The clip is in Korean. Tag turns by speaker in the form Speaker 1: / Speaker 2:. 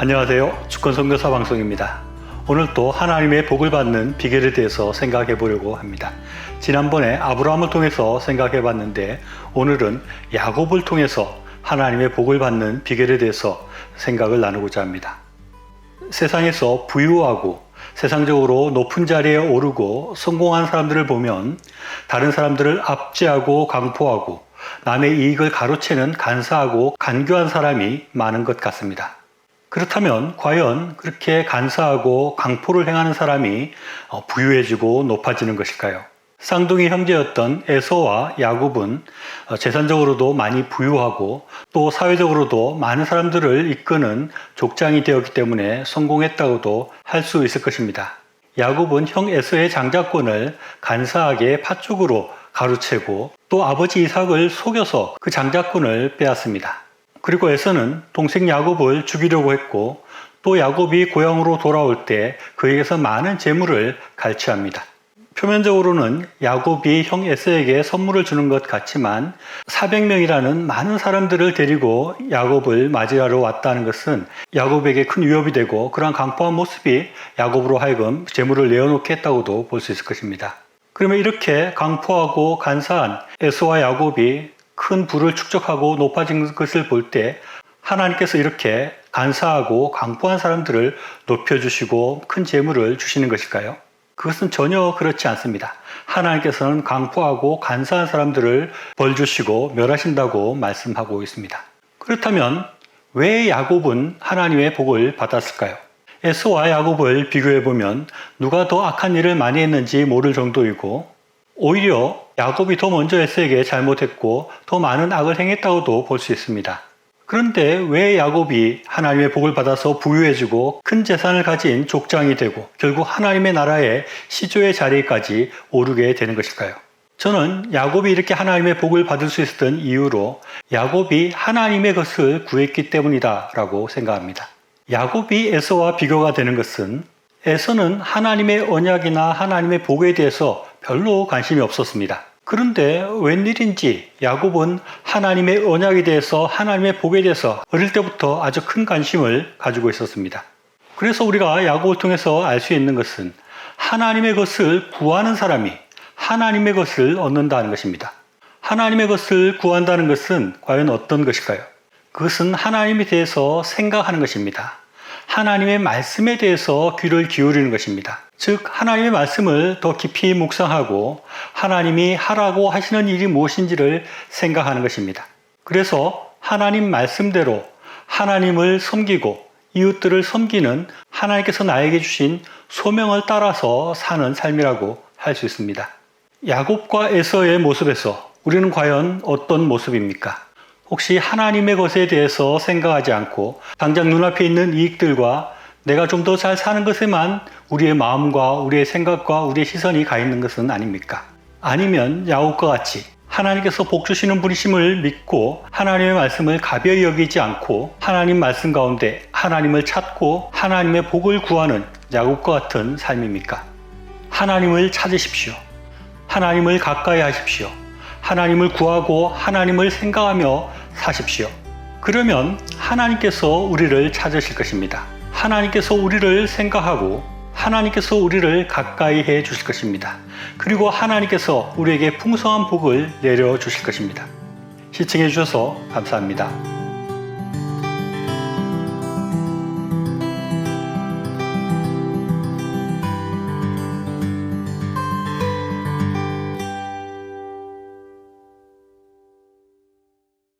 Speaker 1: 안녕하세요. 주권선교사 방송입니다. 오늘 또 하나님의 복을 받는 비결에 대해서 생각해 보려고 합니다. 지난번에 아브라함을 통해서 생각해 봤는데 오늘은 야곱을 통해서 하나님의 복을 받는 비결에 대해서 생각을 나누고자 합니다. 세상에서 부유하고 세상적으로 높은 자리에 오르고 성공한 사람들을 보면 다른 사람들을 압제하고 강포하고 남의 이익을 가로채는 간사하고 간교한 사람이 많은 것 같습니다. 그렇다면 과연 그렇게 간사하고 강포를 행하는 사람이 부유해지고 높아지는 것일까요? 쌍둥이 형제였던 에서와 야곱은 재산적으로도 많이 부유하고 또 사회적으로도 많은 사람들을 이끄는 족장이 되었기 때문에 성공했다고도 할 수 있을 것입니다. 야곱은 형 에서의 장자권을 간사하게 팥죽으로 가로채고 또 아버지 이삭을 속여서 그 장자권을 빼앗습니다. 그리고 에서는 동생 야곱을 죽이려고 했고 또 야곱이 고향으로 돌아올 때 그에게서 많은 재물을 갈취합니다. 표면적으로는 야곱이 형 에서에게 선물을 주는 것 같지만 400명이라는 많은 사람들을 데리고 야곱을 맞이하러 왔다는 것은 야곱에게 큰 위협이 되고 그러한 강포한 모습이 야곱으로 하여금 재물을 내어놓게 했다고도 볼 수 있을 것입니다. 그러면 이렇게 강포하고 간사한 에서와 야곱이 큰 부를 축적하고 높아진 것을 볼 때 하나님께서 이렇게 간사하고 강포한 사람들을 높여주시고 큰 재물을 주시는 것일까요? 그것은 전혀 그렇지 않습니다. 하나님께서는 강포하고 간사한 사람들을 벌 주시고 멸하신다고 말씀하고 있습니다. 그렇다면 왜 야곱은 하나님의 복을 받았을까요? 에서와 야곱을 비교해보면 누가 더 악한 일을 많이 했는지 모를 정도이고 오히려 야곱이 더 먼저 에서에게 잘못했고 더 많은 악을 행했다고도 볼 수 있습니다. 그런데 왜 야곱이 하나님의 복을 받아서 부유해지고 큰 재산을 가진 족장이 되고 결국 하나님의 나라의 시조의 자리까지 오르게 되는 것일까요? 저는 야곱이 이렇게 하나님의 복을 받을 수 있었던 이유로 야곱이 하나님의 것을 구했기 때문이다 라고 생각합니다. 야곱이 에서와 비교가 되는 것은 에서는 하나님의 언약이나 하나님의 복에 대해서 별로 관심이 없었습니다. 그런데 웬일인지 야곱은 하나님의 언약에 대해서 하나님의 복에 대해서 어릴 때부터 아주 큰 관심을 가지고 있었습니다. 그래서 우리가 야곱을 통해서 알 수 있는 것은 하나님의 것을 구하는 사람이 하나님의 것을 얻는다는 것입니다. 하나님의 것을 구한다는 것은 과연 어떤 것일까요? 그것은 하나님에 대해서 생각하는 것입니다. 하나님의 말씀에 대해서 귀를 기울이는 것입니다. 즉 하나님의 말씀을 더 깊이 묵상하고 하나님이 하라고 하시는 일이 무엇인지를 생각하는 것입니다. 그래서 하나님 말씀대로 하나님을 섬기고 이웃들을 섬기는 하나님께서 나에게 주신 소명을 따라서 사는 삶이라고 할 수 있습니다. 야곱과 에서의 모습에서 우리는 과연 어떤 모습입니까? 혹시 하나님의 것에 대해서 생각하지 않고 당장 눈앞에 있는 이익들과 내가 좀 더 잘 사는 것에만 우리의 마음과 우리의 생각과 우리의 시선이 가 있는 것은 아닙니까? 아니면 야곱과 같이 하나님께서 복 주시는 분이심을 믿고 하나님의 말씀을 가벼이 여기지 않고 하나님 말씀 가운데 하나님을 찾고 하나님의 복을 구하는 야곱과 같은 삶입니까? 하나님을 찾으십시오. 하나님을 가까이 하십시오. 하나님을 구하고 하나님을 생각하며 사십시오. 그러면 하나님께서 우리를 찾으실 것입니다. 하나님께서 우리를 생각하고 하나님께서 우리를 가까이 해 주실 것입니다. 그리고 하나님께서 우리에게 풍성한 복을 내려 주실 것입니다. 시청해 주셔서 감사합니다.